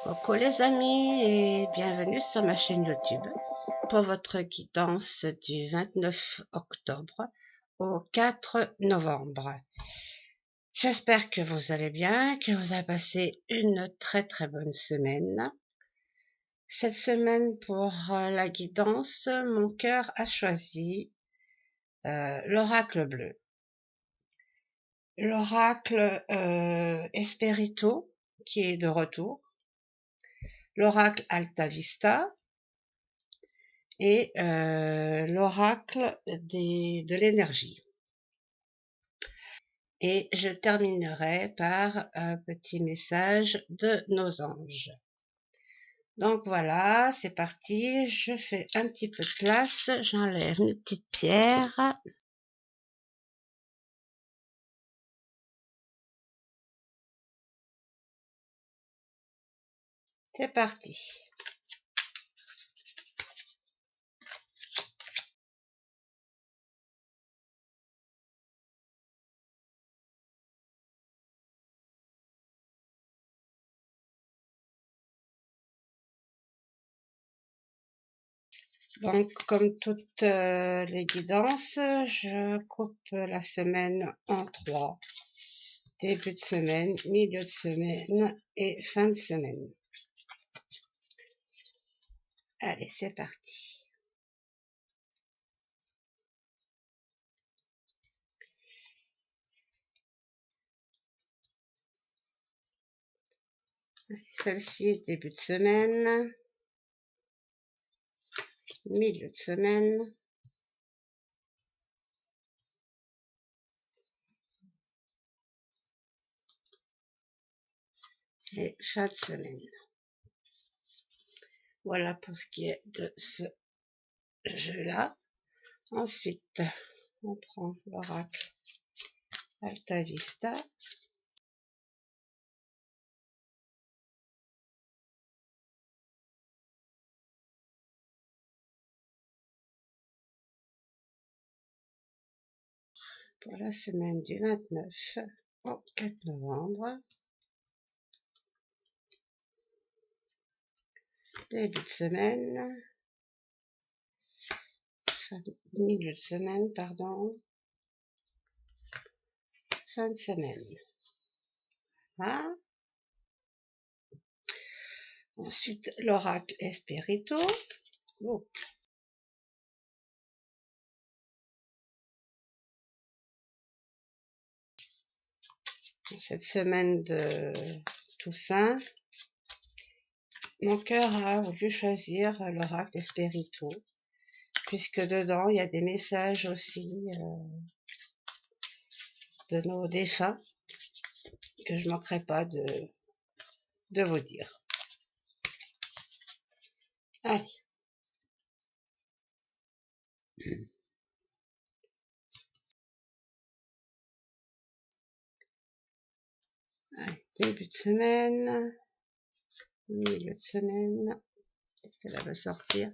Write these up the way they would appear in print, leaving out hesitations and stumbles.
Coucou les amis et bienvenue sur ma chaîne YouTube pour votre guidance du 29 octobre au 4 novembre. J'espère que vous allez bien, que vous avez passé une très bonne semaine. Cette semaine pour la guidance, mon cœur a choisi l'oracle bleu. L'oracle Esperito qui est de retour. L'oracle Alta Vista et l'oracle de l'énergie. Et je terminerai par un petit message de nos anges. Donc voilà, c'est parti. Je fais un petit peu de place. J'enlève une petite pierre. C'est parti. Donc, comme toutes les guidances, je coupe la semaine en 3. Début de semaine, milieu de semaine et fin de semaine. Allez, c'est parti. Celle-ci, début de semaine, milieu de semaine, et fin de semaine. Voilà pour ce qui est de ce jeu-là. Ensuite, on prend l'oracle Alta Vista. Pour la semaine du 29 au 4 novembre. Début de semaine. Milieu de semaine, pardon. Fin de semaine. Voilà. Ensuite, l'oracle Esperito. Oh. Cette semaine de Toussaint, mon cœur a voulu choisir l'oracle Esperito, puisque dedans, il y a des messages aussi de nos défunts, que je ne manquerai pas de vous dire. Allez. Allez, début de semaine, milieu de semaine, celle-là va sortir,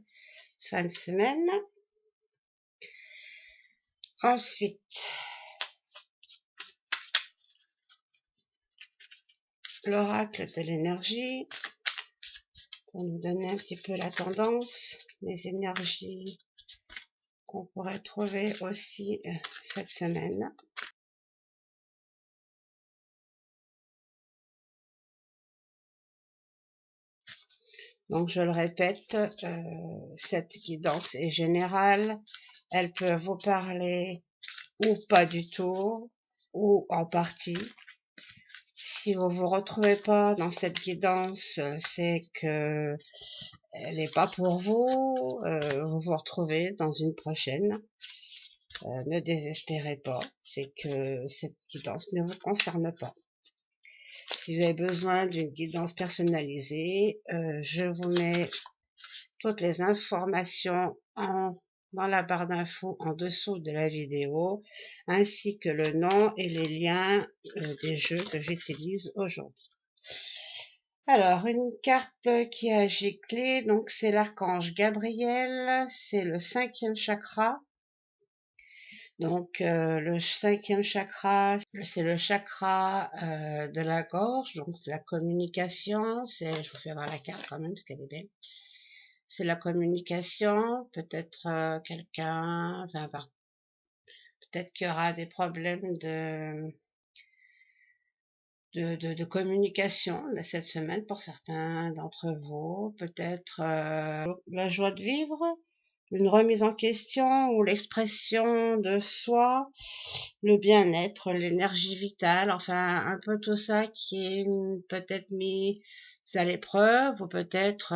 fin de semaine. Ensuite, l'oracle de l'énergie, pour nous donner un petit peu la tendance, les énergies qu'on pourrait trouver aussi cette semaine. Donc je le répète, cette guidance est générale, elle peut vous parler ou pas du tout, ou en partie. Si vous vous retrouvez pas dans cette guidance, c'est que elle n'est pas pour vous, vous vous retrouvez dans une prochaine. Ne désespérez pas, c'est que cette guidance ne vous concerne pas. Si vous avez besoin d'une guidance personnalisée, je vous mets toutes les informations dans la barre d'infos en dessous de la vidéo, ainsi que le nom et les liens des jeux que j'utilise aujourd'hui. Alors, une carte qui a giclé, donc c'est l'archange Gabriel, c'est le 5e chakra. Donc le cinquième chakra, c'est le chakra de la gorge, donc la communication. C'est, je vous fais voir la carte quand même parce qu'elle est belle. C'est la communication. Peut-être quelqu'un, enfin peut-être qu'il y aura des problèmes de communication cette semaine pour certains d'entre vous. Peut-être la joie de vivre, une remise en question ou l'expression de soi, le bien-être, l'énergie vitale, enfin un peu tout ça qui est peut-être mis à l'épreuve ou peut-être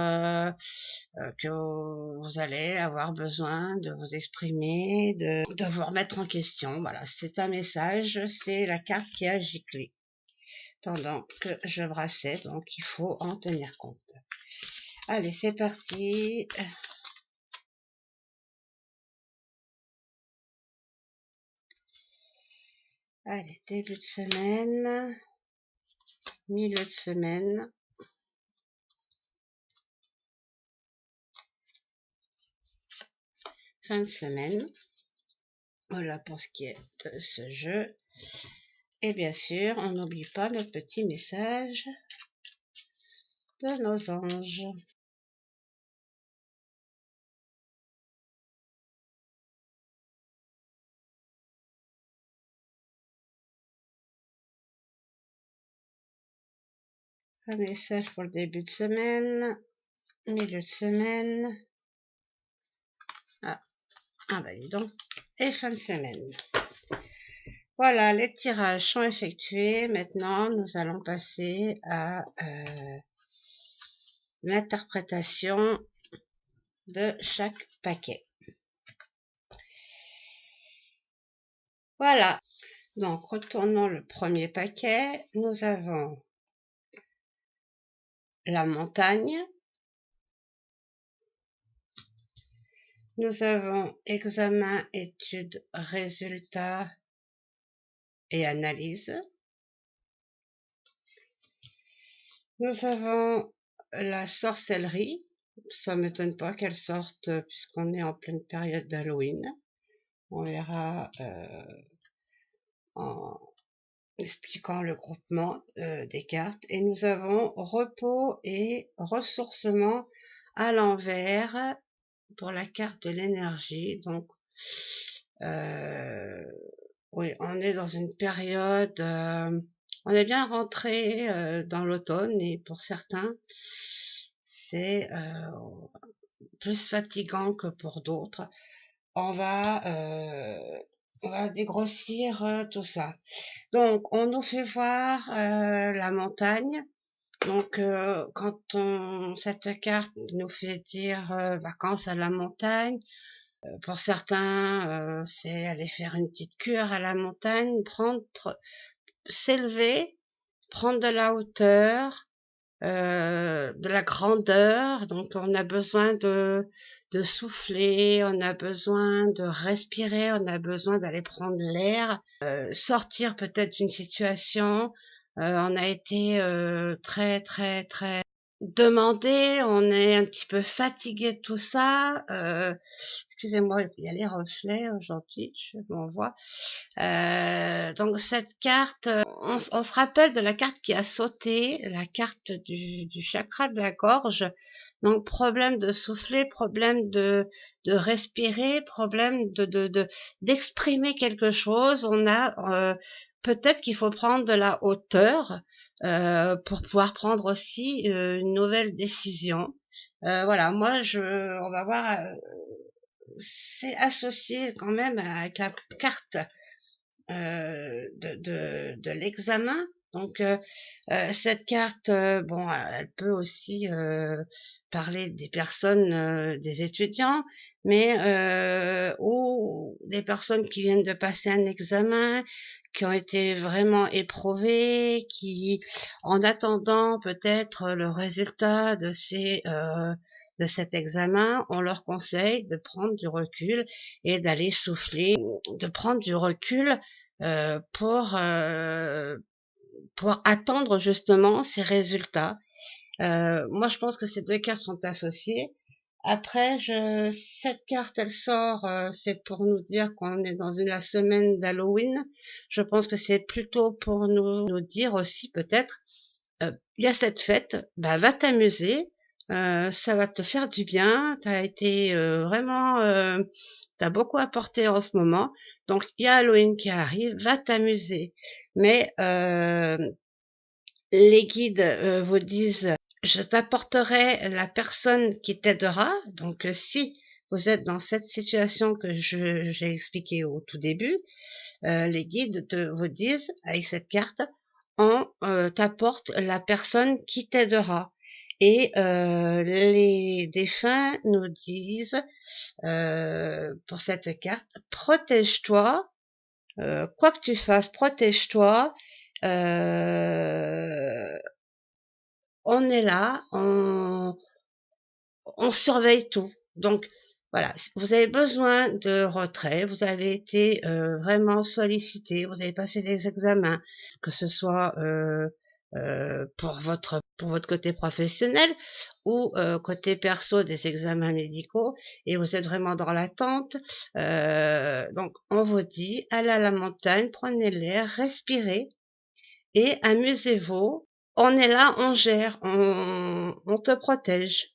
que vous allez avoir besoin de vous exprimer, de vous remettre en question. Voilà, c'est un message, c'est la carte qui a giclé pendant que je brassais, donc il faut en tenir compte. Allez, c'est parti. Allez, début de semaine, milieu de semaine, fin de semaine. Voilà pour ce qui est de ce jeu. Et bien sûr, on n'oublie pas notre petit message de nos anges. Un message pour le début de semaine, milieu de semaine. Ah, bah dis donc. Et fin de semaine. Voilà, les tirages sont effectués. Maintenant, nous allons passer à l'interprétation de chaque paquet. Voilà. Donc, retournons le premier paquet. Nous avons la montagne. Nous avons examen, étude, résultat et analyse. Nous avons la sorcellerie. Ça ne m'étonne pas qu'elle sorte puisqu'on est en pleine période d'Halloween. On verra en expliquant le groupement des cartes. Et nous avons repos et ressourcement à l'envers pour la carte de l'énergie. Donc, oui, on est dans une période, on est bien rentré dans l'automne et pour certains, c'est plus fatigant que pour d'autres. On va dégrossir tout ça. Donc, on nous fait voir la montagne. Donc, quand cette carte nous fait dire vacances à la montagne, pour certains, c'est aller faire une petite cure à la montagne, s'élever, prendre de la hauteur, de la grandeur. Donc, on a besoin de souffler, on a besoin de respirer, on a besoin d'aller prendre l'air, sortir peut-être d'une situation. On a été très, très, très demandé, on est un petit peu fatigué de tout ça. Excusez-moi, il y a les reflets aujourd'hui, je m'en vois. Donc cette carte, on se rappelle de la carte qui a sauté, la carte du chakra de la gorge. Donc problème de souffler, problème de respirer, problème d'exprimer quelque chose. On a peut-être qu'il faut prendre de la hauteur pour pouvoir prendre aussi une nouvelle décision. Voilà, moi on va voir, c'est associé quand même avec la carte de l'examen. Donc cette carte, bon, elle peut aussi parler des personnes, des étudiants, mais ou des personnes qui viennent de passer un examen, qui ont été vraiment éprouvées, qui, en attendant peut-être le résultat de cet examen, on leur conseille de prendre du recul et d'aller souffler, de prendre du recul pour attendre justement ces résultats. Moi, je pense que ces deux cartes sont associées. Après, cette carte, elle sort, c'est pour nous dire qu'on est dans la semaine d'Halloween. Je pense que c'est plutôt pour nous dire aussi peut-être, il y a cette fête, bah va t'amuser, ça va te faire du bien. T'as été vraiment, t'as beaucoup apporté en ce moment. Donc il y a Halloween qui arrive, va t'amuser. Mais les guides vous disent je t'apporterai la personne qui t'aidera. Donc, si vous êtes dans cette situation que j'ai expliqué au tout début, les guides vous disent, avec cette carte, on t'apporte la personne qui t'aidera. Et les défunts nous disent, pour cette carte, protège-toi, quoi que tu fasses, protège-toi. Euh, on est là, on surveille tout. Donc voilà, vous avez besoin de retrait, vous avez été vraiment sollicité, vous avez passé des examens, que ce soit pour votre côté professionnel ou côté perso des examens médicaux, et vous êtes vraiment dans l'attente. Donc on vous dit, allez à la montagne, prenez l'air, respirez et amusez-vous. On est là, on gère, on te protège.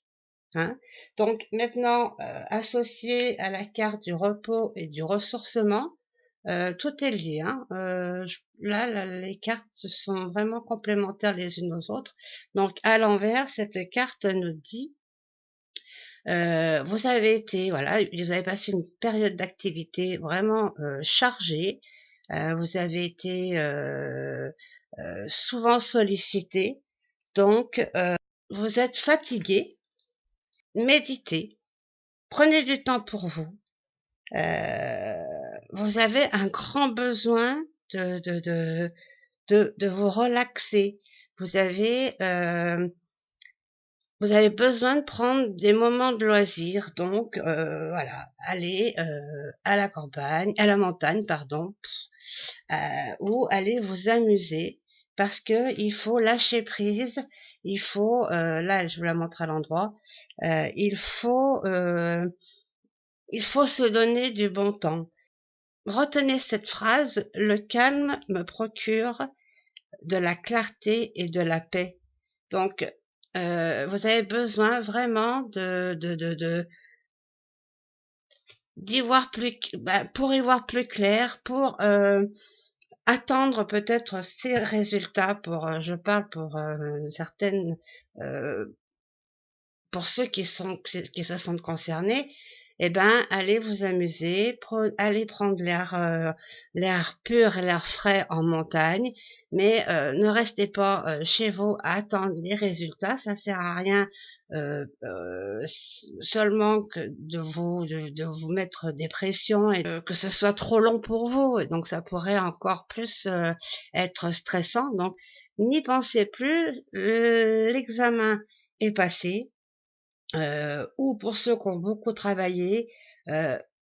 Hein. Donc maintenant, associé à la carte du repos et du ressourcement, tout est lié. Hein. Là, les cartes sont vraiment complémentaires les unes aux autres. Donc à l'envers, cette carte nous dit, vous avez été, voilà, vous avez passé une période d'activité vraiment chargée. Vous avez été souvent sollicité. Donc vous êtes fatigué. Méditez. Prenez du temps pour vous. Vous avez un grand besoin de vous relaxer. Vous avez besoin de prendre des moments de loisirs. Donc voilà, allez à la campagne, à la montagne, pardon, ou allez vous amuser parce que il faut lâcher prise. Il faut, là, je vous la montre à l'endroit. Il faut se donner du bon temps. Retenez cette phrase, le calme me procure de la clarté et de la paix. Donc, vous avez besoin vraiment d'y voir plus, pour y voir plus clair, pour attendre peut-être ces résultats. Je parle pour certaines, euh, pour ceux qui se sentent concernés. Eh ben, allez vous amuser, allez prendre l'air pur et l'air frais en montagne, mais ne restez pas chez vous à attendre les résultats. Ça sert à rien seulement que de vous mettre des pressions et que ce soit trop long pour vous. Et donc ça pourrait encore plus être stressant. Donc n'y pensez plus. L'examen est passé. Ou pour ceux qui ont beaucoup travaillé,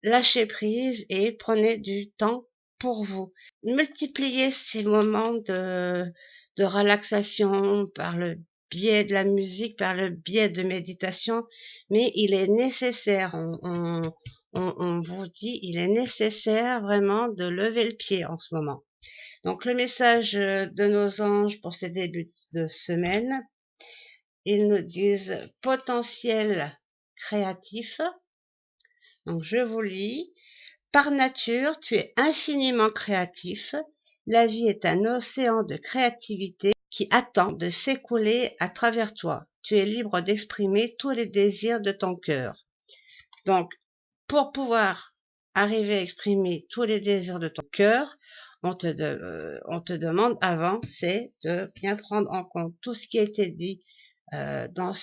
lâchez prise et prenez du temps pour vous. Multipliez ces moments de relaxation par le biais de la musique, par le biais de méditation, mais il est nécessaire, on vous dit, il est nécessaire vraiment de lever le pied en ce moment. Donc le message de nos anges pour ce début de semaine, ils nous disent potentiel créatif. Donc je vous lis. Par nature, tu es infiniment créatif. La vie est un océan de créativité qui attend de s'écouler à travers toi. Tu es libre d'exprimer tous les désirs de ton cœur. Donc, pour pouvoir arriver à exprimer tous les désirs de ton cœur, on te demande avant, c'est de bien prendre en compte tout ce qui a été dit dans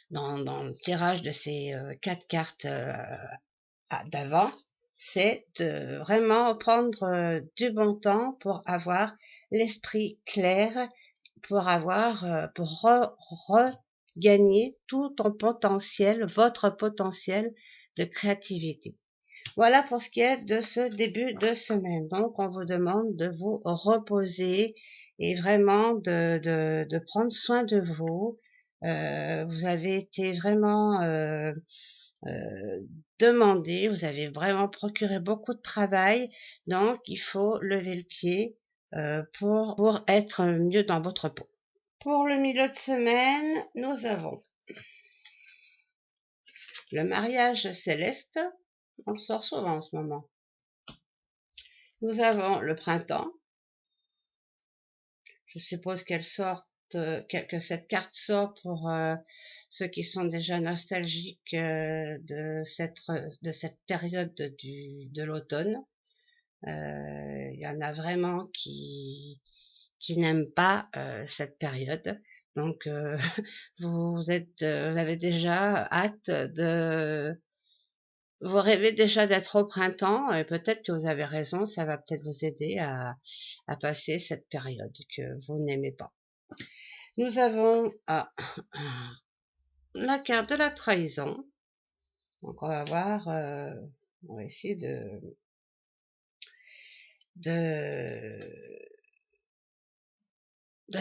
le tirage de ces 4 cartes d'avant, c'est de vraiment prendre du bon temps pour avoir l'esprit clair, pour regagner tout ton potentiel, votre potentiel de créativité. Voilà pour ce qui est de ce début de semaine. Donc, on vous demande de vous reposer et vraiment de prendre soin de vous, Vous avez été vraiment demandé, vous avez vraiment procuré beaucoup de travail, donc il faut lever le pied pour être mieux dans votre peau. Pour le milieu de semaine, nous avons le mariage céleste, on le sort souvent en ce moment. Nous avons le printemps, je suppose qu'elle sort, que cette carte sort pour ceux qui sont déjà nostalgiques de cette période de l'automne. Il y en a vraiment qui n'aiment pas cette période. Donc vous avez déjà hâte vous rêvez déjà d'être au printemps et peut-être que vous avez raison, ça va peut-être vous aider à passer cette période que vous n'aimez pas. Nous avons la carte de la trahison. Donc on va voir, on va essayer de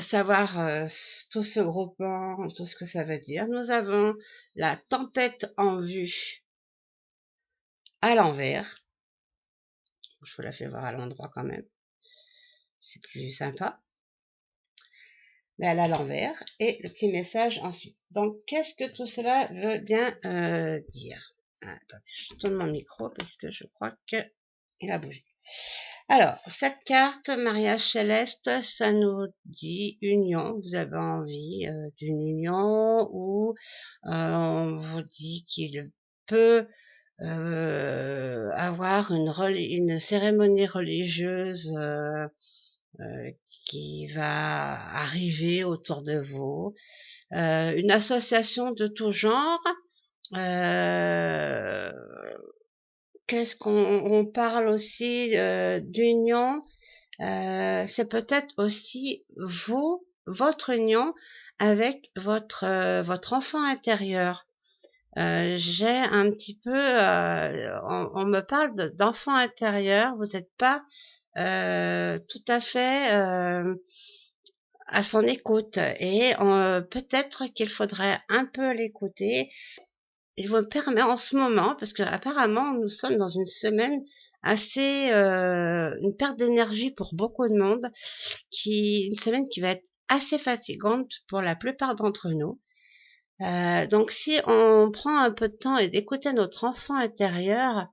savoir tout ce groupement, tout ce que ça veut dire. Nous avons la tempête en vue à l'envers. Je vous la fais voir à l'endroit quand même. C'est plus sympa. Mais elle à l'envers. Et le petit message ensuite. Donc, qu'est-ce que tout cela veut bien dire? Attendez, je tourne mon micro parce que je crois qu'il a bougé. Alors, cette carte, mariage céleste, ça nous dit union. Vous avez envie d'une union où on vous dit qu'il peut avoir une cérémonie religieuse qui va arriver autour de vous. Une association de tout genre. Qu'est-ce qu'on parle aussi d'union, c'est peut-être aussi votre union avec votre enfant intérieur. J'ai un petit peu, on me parle d'enfant intérieur, vous n'êtes pas tout à fait à son écoute et peut-être qu'il faudrait un peu l'écouter. Il vous permet en ce moment, parce que apparemment nous sommes dans une semaine assez, une perte d'énergie pour beaucoup de monde, une semaine qui va être assez fatigante pour la plupart d'entre nous. Donc si on prend un peu de temps et d'écouter notre enfant intérieur,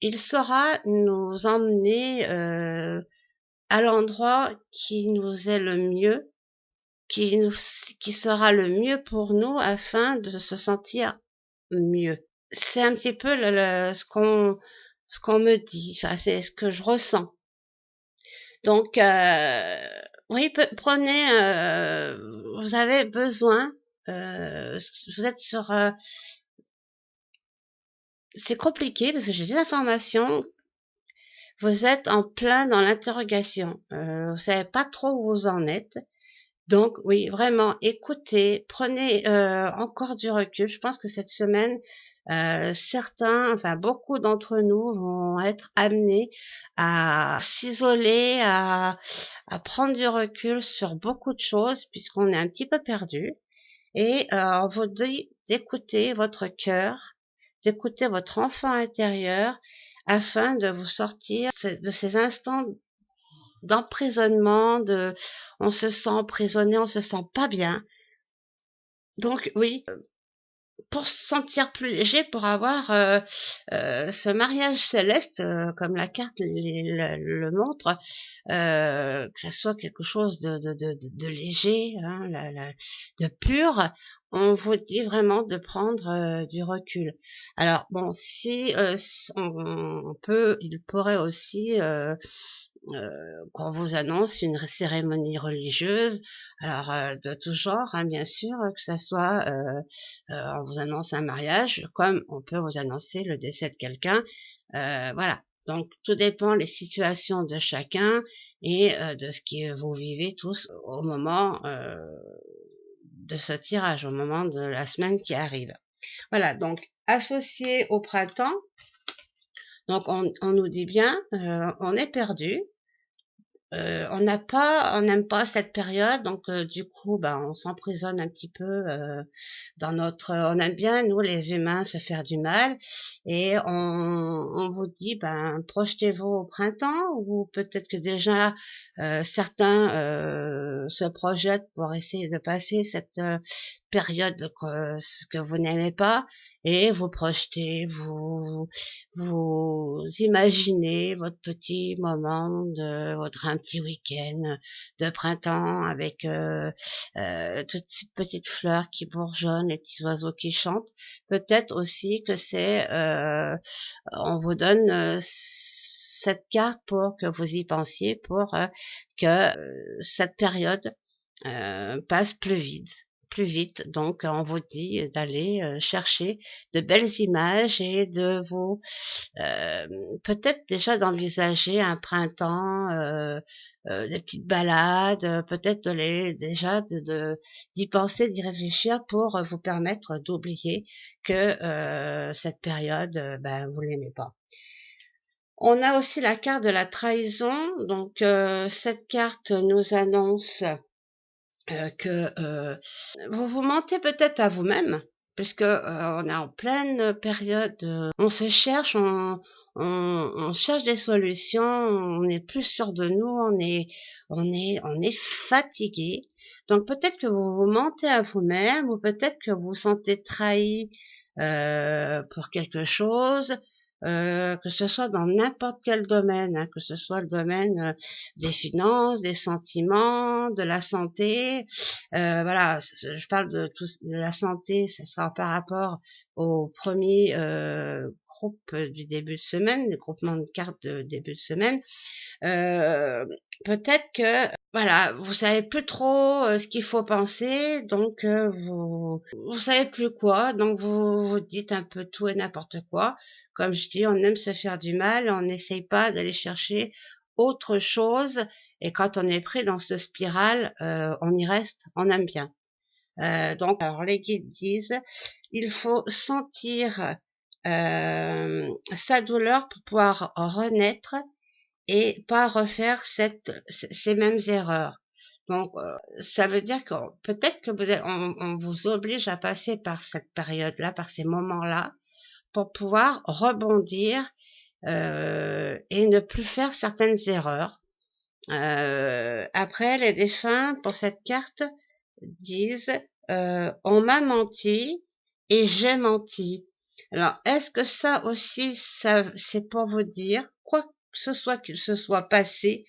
il saura nous emmener à l'endroit qui nous est le mieux, qui sera le mieux pour nous afin de se sentir mieux. C'est un petit peu ce qu'on me dit, enfin, c'est ce que je ressens. Donc, oui, prenez, vous avez besoin, vous êtes sur, c'est compliqué parce que j'ai des informations, vous êtes en plein dans l'interrogation, vous savez pas trop où vous en êtes. Donc oui, vraiment, écoutez, prenez encore du recul. Je pense que cette semaine, beaucoup d'entre nous vont être amenés à s'isoler, à prendre du recul sur beaucoup de choses, puisqu'on est un petit peu perdu. Et on vous dit d'écouter votre cœur, d'écouter votre enfant intérieur, afin de vous sortir de ces instants d'emprisonnement, on se sent emprisonné, on se sent pas bien. Donc oui, pour se sentir plus léger, pour avoir ce mariage céleste, comme la carte le montre, que ça soit quelque chose de léger, hein, de pur, on vous dit vraiment de prendre du recul. Alors bon, si il pourrait aussi qu'on vous annonce une cérémonie religieuse, alors de tout genre, hein, bien sûr, que ça soit on vous annonce un mariage, comme on peut vous annoncer le décès de quelqu'un, voilà. Donc tout dépend les situations de chacun et de ce que vous vivez tous au moment de ce tirage, au moment de la semaine qui arrive. Voilà, donc associé au printemps, donc on nous dit bien, on est perdu, on n'aime pas cette période, donc du coup, ben, on s'emprisonne un petit peu dans on aime bien nous les humains se faire du mal, et on vous dit, ben, projetez-vous au printemps, ou peut-être que déjà certains se projettent pour essayer de passer cette période que vous n'aimez pas, et vous projetez, vous imaginez votre petit moment votre un petit week-end de printemps avec toutes ces petites fleurs qui bourgeonnent, les petits oiseaux qui chantent. Peut-être aussi que on vous donne cette carte pour que vous y pensiez, pour que cette période passe plus vite. Donc, on vous dit d'aller chercher de belles images et de vous peut-être déjà d'envisager un printemps, des petites balades, peut-être déjà d'y penser, d'y réfléchir pour vous permettre d'oublier que cette période, ben, vous l'aimez pas. On a aussi la carte de la trahison. Donc, cette carte nous annonce que vous vous mentez peut-être à vous-même, puisque on est en pleine période, on se cherche, on cherche des solutions, on est plus sûr de nous, on est fatigué. Donc peut-être que vous vous mentez à vous-même, ou peut-être que vous vous sentez trahi pour quelque chose, que ce soit dans n'importe quel domaine, hein, que ce soit le domaine des finances, des sentiments, de la santé. Voilà, je parle de la santé, ce sera par rapport au premier groupe du début de semaine, le groupement de cartes de début de semaine. Peut-être que voilà, vous savez plus trop ce qu'il faut penser, donc vous savez plus quoi, donc vous dites un peu tout et n'importe quoi. Comme je dis, on aime se faire du mal, on n'essaye pas d'aller chercher autre chose, et quand on est pris dans cette spirale, on y reste, on aime bien. Donc, alors les guides disent, il faut sentir sa douleur pour pouvoir renaître et pas refaire ces mêmes erreurs. Donc, ça veut dire que peut-être que on vous oblige à passer par cette période-là, par ces moments-là, pour pouvoir rebondir et ne plus faire certaines erreurs. Après, les défunts, pour cette carte, disent on m'a menti et j'ai menti. Alors, est-ce que ça aussi, c'est pour vous dire, quoi que ce soit qu'il se soit passé,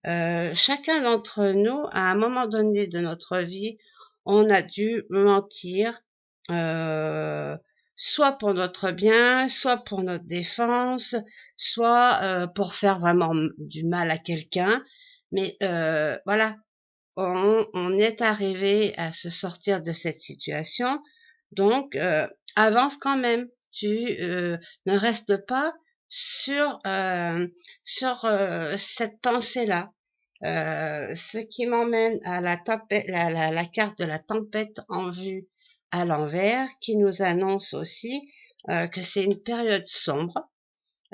chacun d'entre nous, à un moment donné de notre vie, on a dû mentir, soit pour notre bien, soit pour notre défense, soit pour faire vraiment du mal à quelqu'un. Mais voilà, on est arrivé à se sortir de cette situation. Donc, avance quand même. Tu ne restes pas sur cette pensée-là. Ce qui m'emmène à la carte de la tempête en vue à l'envers, qui nous annonce aussi que c'est une période sombre,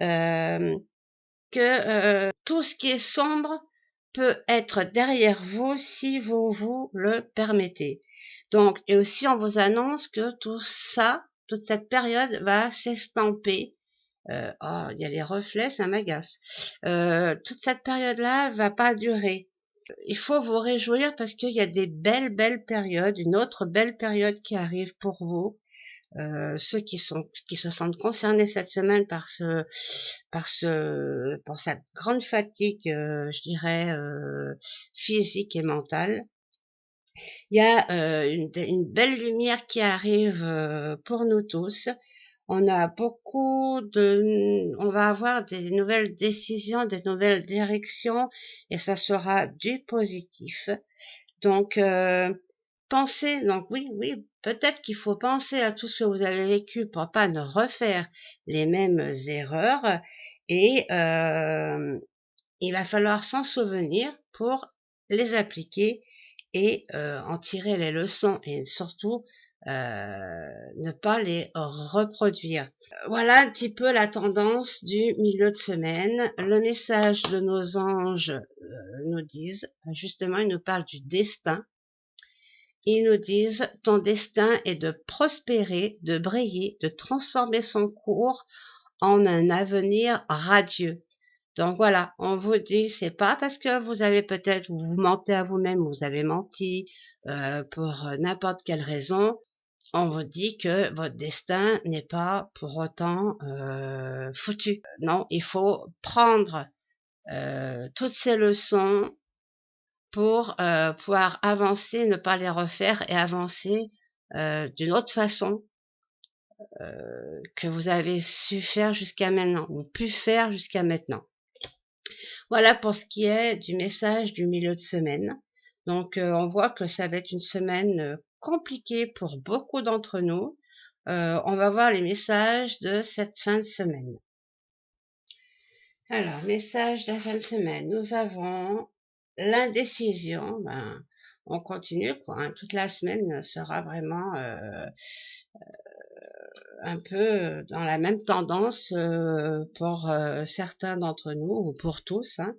euh, que tout ce qui est sombre peut être derrière vous si vous vous le permettez. Donc, et aussi on vous annonce que tout ça, toute cette période va s'estamper. Oh, il y a les reflets, ça m'agace. Toute cette période-là va pas durer. Il faut vous réjouir parce qu'il y a des belles périodes, une autre belle période qui arrive pour vous. Ceux qui se sentent concernés cette semaine pour cette grande fatigue, je dirais physique et mentale. Il y a une belle lumière qui arrive pour nous tous. On va avoir des nouvelles décisions, des nouvelles directions, et ça sera du positif. Donc, pensez, donc oui, peut-être qu'il faut penser à tout ce que vous avez vécu pour pas ne refaire les mêmes erreurs, et il va falloir s'en souvenir pour les appliquer et en tirer les leçons, et surtout ne pas les reproduire. Voilà un petit peu la tendance du milieu de semaine. Le message de nos anges nous disent, justement, ils nous parlent du destin. Ils nous disent, ton destin est de prospérer, de briller, de transformer son cours en un avenir radieux. Donc voilà, on vous dit, c'est pas parce que vous avez peut-être, vous mentez à vous-même, vous avez menti pour n'importe quelle raison, on vous dit que votre destin n'est pas pour autant foutu. Non, il faut prendre toutes ces leçons pour pouvoir avancer, ne pas les refaire et avancer d'une autre façon que vous avez su faire jusqu'à maintenant ou pu faire jusqu'à maintenant. Voilà pour ce qui est du message du milieu de semaine. Donc on voit que ça va être une semaine compliquée pour beaucoup d'entre nous. On va voir les messages de cette fin de semaine. Alors, message de la fin de semaine. Nous avons l'indécision. On continue, quoi. Hein. Toute la semaine sera vraiment un peu dans la même tendance pour certains d'entre nous, ou pour tous. Hein.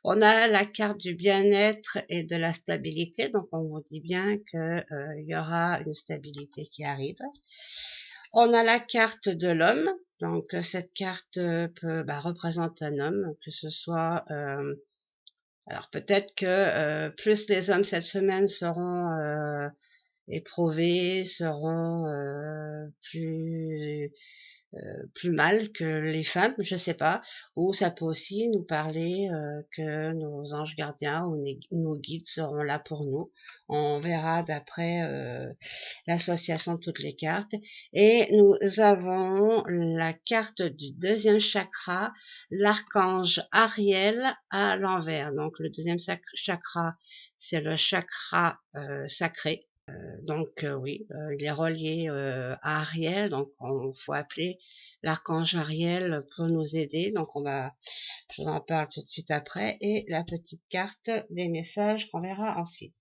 On a la carte du bien-être et de la stabilité, donc on vous dit bien que il y aura une stabilité qui arrive. On a la carte de l'homme, donc cette carte représente un homme, que ce soit... alors peut-être que plus les hommes cette semaine seront éprouvés, seront plus mal que les femmes, je sais pas, ou ça peut aussi nous parler que nos anges gardiens ou nos guides seront là pour nous. On verra d'après l'association de toutes les cartes. Et nous avons la carte du deuxième chakra, l'archange Ariel à l'envers. Donc le deuxième chakra, c'est le chakra sacré. Donc oui, il est relié à Ariel, donc on faut appeler l'archange Ariel pour nous aider. Donc je vous en parle tout de suite après, et la petite carte des messages qu'on verra ensuite.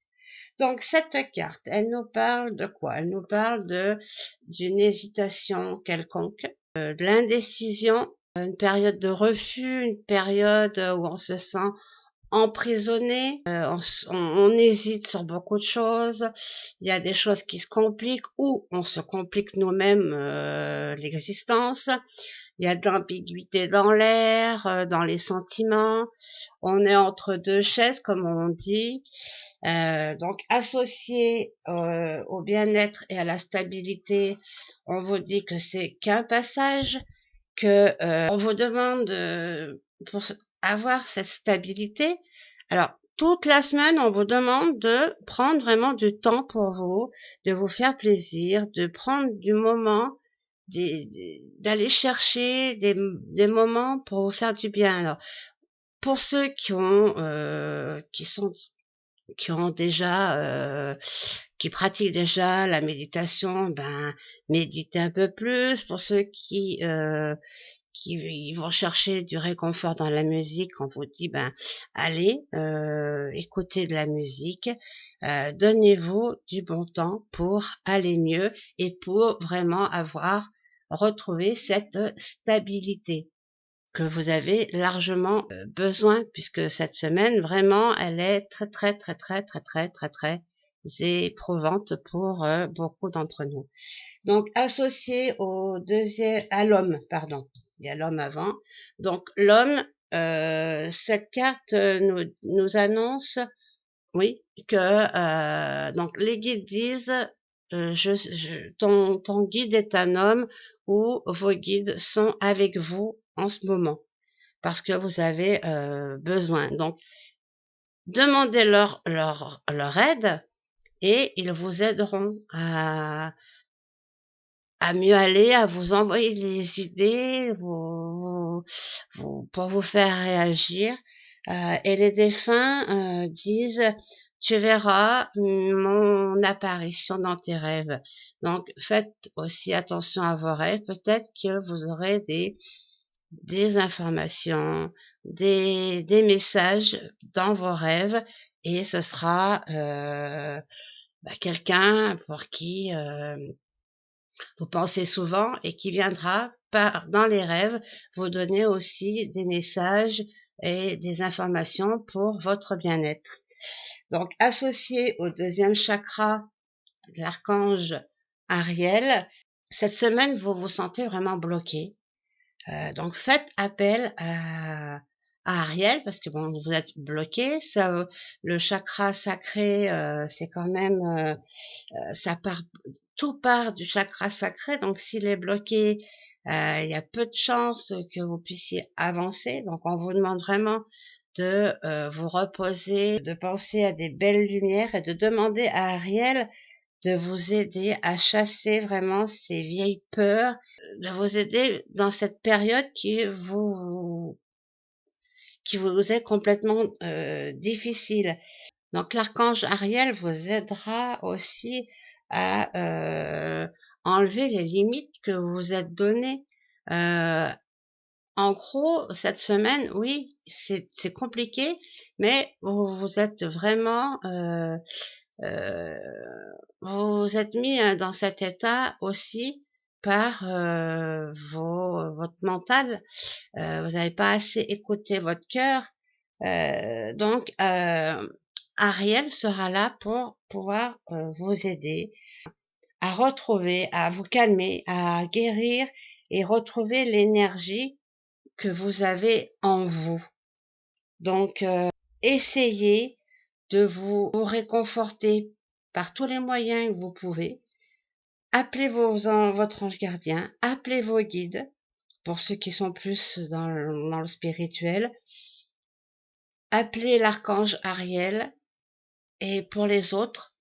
Donc cette carte, elle nous parle de quoi? Elle nous parle d'une hésitation quelconque, de l'indécision, une période de refus, une période où on se sent emprisonné, on hésite sur beaucoup de choses, il y a des choses qui se compliquent ou on se complique nous-mêmes l'existence, il y a de l'ambiguïté dans l'air, dans les sentiments, on est entre deux chaises comme on dit, donc associé au bien-être et à la stabilité, on vous dit que c'est qu'un passage, que on vous demande pour avoir cette stabilité. Alors toute la semaine, on vous demande de prendre vraiment du temps pour vous, de vous faire plaisir, de prendre du moment, d'aller chercher des moments pour vous faire du bien. Alors pour ceux qui ont déjà qui pratiquent déjà la méditation, méditez un peu plus. Pour ceux qui vont chercher du réconfort dans la musique, on vous dit allez écoutez de la musique, donnez-vous du bon temps pour aller mieux et pour vraiment retrouver cette stabilité que vous avez largement besoin, puisque cette semaine vraiment elle est très éprouvante pour beaucoup d'entre nous. Donc associé à l'homme, pardon, il y a l'homme avant. Donc l'homme, cette carte nous annonce, oui, que donc les guides disent ton guide est un homme, ou vos guides sont avec vous en ce moment parce que vous avez besoin. Donc demandez leur aide et ils vous aideront à mieux aller, à vous envoyer des idées pour vous faire réagir. Et les défunts disent, tu verras mon apparition dans tes rêves. Donc faites aussi attention à vos rêves. Peut-être que vous aurez des informations, des messages dans vos rêves, et ce sera quelqu'un pour qui vous pensez souvent et qui viendra dans les rêves vous donner aussi des messages et des informations pour votre bien-être. Donc, associé au deuxième chakra de l'archange Ariel, cette semaine, vous vous sentez vraiment bloqué. Donc, faites appel à Ariel parce que bon, vous êtes bloqué. Ça, le chakra sacré, c'est quand même, ça part, tout part du chakra sacré. Donc, s'il est bloqué, il y a peu de chances que vous puissiez avancer. Donc, on vous demande vraiment de vous reposer, de penser à des belles lumières et de demander à Ariel de vous aider à chasser vraiment ces vieilles peurs, de vous aider dans cette période qui vous est complètement difficile. Donc l'archange Ariel vous aidera aussi à enlever les limites que vous vous êtes données. En gros, cette semaine, oui, c'est compliqué, mais vous êtes vraiment, vous vous êtes mis dans cet état aussi par votre mental. Vous n'avez pas assez écouté votre cœur. Donc, Ariel sera là pour pouvoir vous aider à retrouver, à vous calmer, à guérir et retrouver l'énergie que vous avez en vous. Donc, essayez de vous réconforter par tous les moyens que vous pouvez. Appelez votre ange gardien, appelez vos guides, pour ceux qui sont plus dans le spirituel. Appelez l'archange Ariel, et pour les autres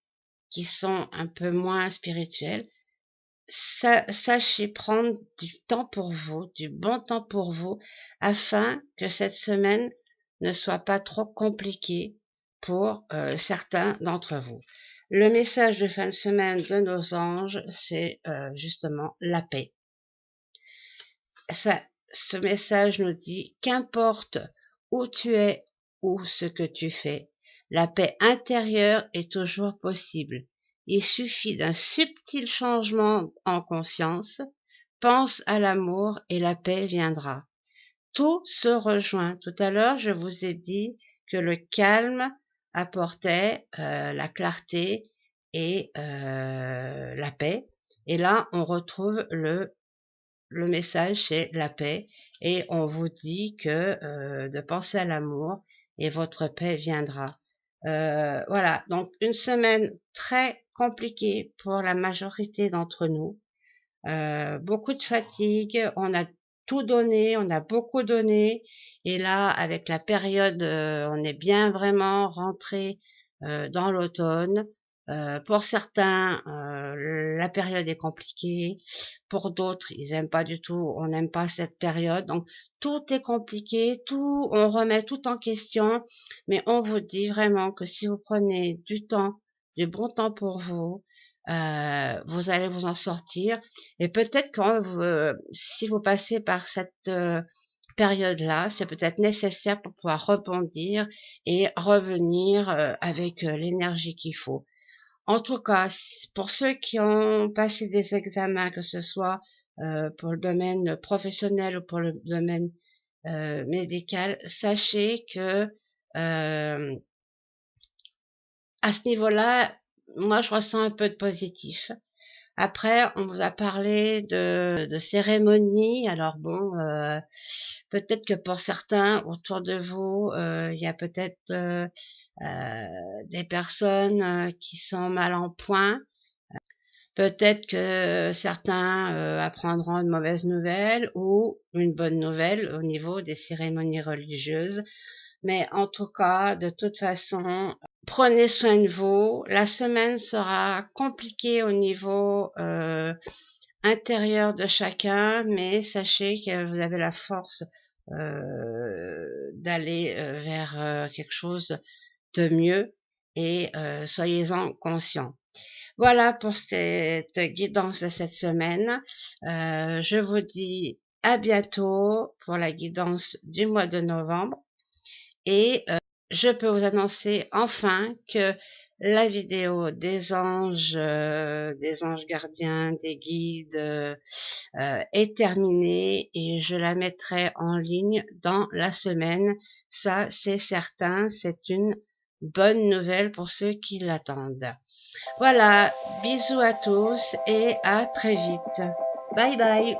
qui sont un peu moins spirituels, sachez prendre du temps pour vous, du bon temps pour vous, afin que cette semaine ne soit pas trop compliquée pour certains d'entre vous. Le message de fin de semaine de nos anges, c'est justement la paix. Ce message nous dit qu'importe où tu es ou ce que tu fais, la paix intérieure est toujours possible. Il suffit d'un subtil changement en conscience. Pense à l'amour et la paix viendra. Tout se rejoint. Tout à l'heure, je vous ai dit que le calme apportait la clarté et la paix. Et là, on retrouve le message, c'est la paix. Et on vous dit que de penser à l'amour et votre paix viendra. Voilà, donc une semaine très compliquée pour la majorité d'entre nous. Beaucoup de fatigue, on a tout donné, on a beaucoup donné, et là, avec la période, on est bien vraiment rentré dans l'automne. Pour certains, la période est compliquée. Pour d'autres, ils aiment pas du tout, on n'aime pas cette période. Donc, tout est compliqué, on remet tout en question, mais on vous dit vraiment que si vous prenez du temps, du bon temps pour vous, vous allez vous en sortir. Et peut-être que si vous passez par cette période-là, c'est peut-être nécessaire pour pouvoir rebondir et revenir avec l'énergie qu'il faut. En tout cas, pour ceux qui ont passé des examens, que ce soit pour le domaine professionnel ou pour le domaine médical, sachez que à ce niveau-là, moi, je ressens un peu de positif. Après, on vous a parlé de cérémonies. Alors bon, peut-être que pour certains autour de vous, il y a peut-être des personnes qui sont mal en point. Peut-être que certains apprendront une mauvaise nouvelle ou une bonne nouvelle au niveau des cérémonies religieuses. Mais en tout cas, de toute façon, prenez soin de vous. La semaine sera compliquée au niveau intérieur de chacun, mais sachez que vous avez la force d'aller vers quelque chose de mieux et soyez-en conscients. Voilà pour cette guidance de cette semaine. Je vous dis à bientôt pour la guidance du mois de novembre. Et je peux vous annoncer enfin que la vidéo des anges gardiens, des guides est terminée et je la mettrai en ligne dans la semaine. Ça, c'est certain, c'est une bonne nouvelle pour ceux qui l'attendent. Voilà, bisous à tous et à très vite. Bye bye.